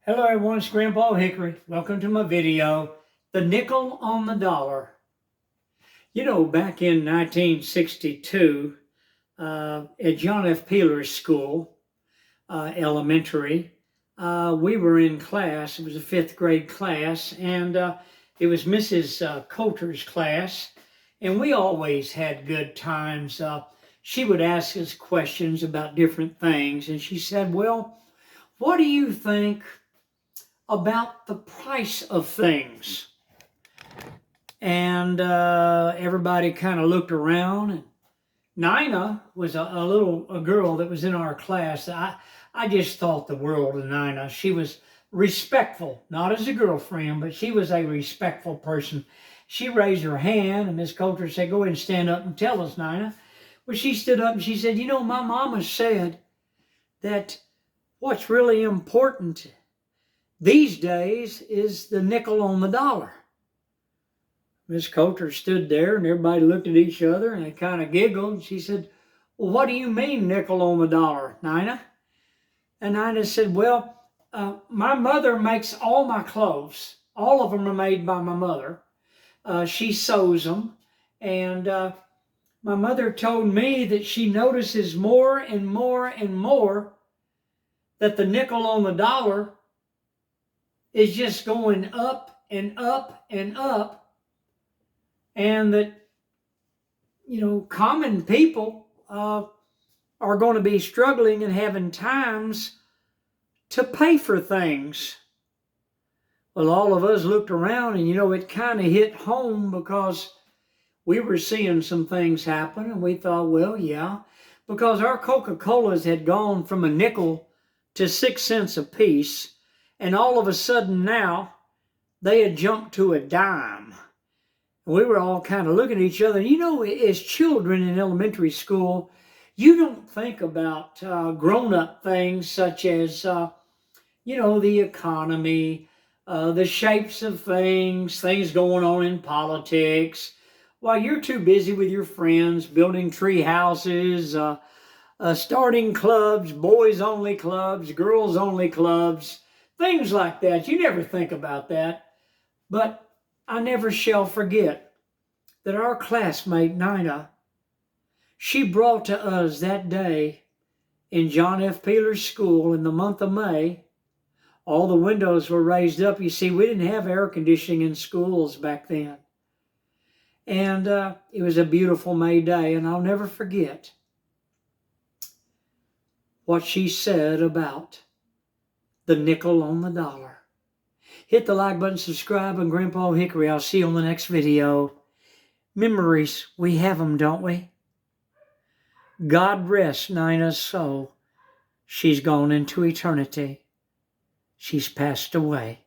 Hello everyone, it's Grandpa Hickory. Welcome to my video, The Nickel on the Dollar. You know, back in 1962, at John F. Peeler's school, elementary, we were in class. It was a 5th grade class, and it was Mrs. Coulter's class, and we always had good times. She would ask us questions about different things, and she said, well, what do you think about the price of things? And everybody kind of looked around, and Nina was a girl that was in our class. I just thought the world of Nina. She was respectful, not as a girlfriend, but she was a respectful person. She raised her hand, and Miss Coulter said, go ahead and stand up and tell us, Nina. Well, she stood up and she said, you know, my mama said that what's really important these days is the nickel on the dollar. Miss Coulter stood there, and everybody looked at each other, and they kind of giggled. She said, well, what do you mean nickel on the dollar, Nina? And Nina said, well, my mother makes all my clothes. All of them are made by my mother. She sews them, and my mother told me that she notices more and more and more that the nickel on the dollar is just going up and up and up, and that, you know, common people are going to be struggling and having times to pay for things. Well, all of us looked around, and, you know, it kind of hit home because we were seeing some things happen, and we thought, well, yeah, because our Coca-Colas had gone from a nickel to 6 cents a piece, and all of a sudden now they had jumped to a dime. We were all kind of looking at each other. You know, as children in elementary school, you don't think about grown-up things such as, you know, the economy, the shapes of things going on in politics, while you're too busy with your friends, building tree houses, starting clubs, boys-only clubs, girls-only clubs, things like that. You never think about that. But I never shall forget that our classmate, Nina, she brought to us that day in John F. Peeler's school in the month of May. All the windows were raised up. You see, we didn't have air conditioning in schools back then. And it was a beautiful May day, and I'll never forget what she said about the nickel on the dollar. Hit the like button, subscribe, and Grandpa Hickory. I'll see you on the next video. Memories, we have them, don't we? God rest Nina's soul. She's gone into eternity. She's passed away.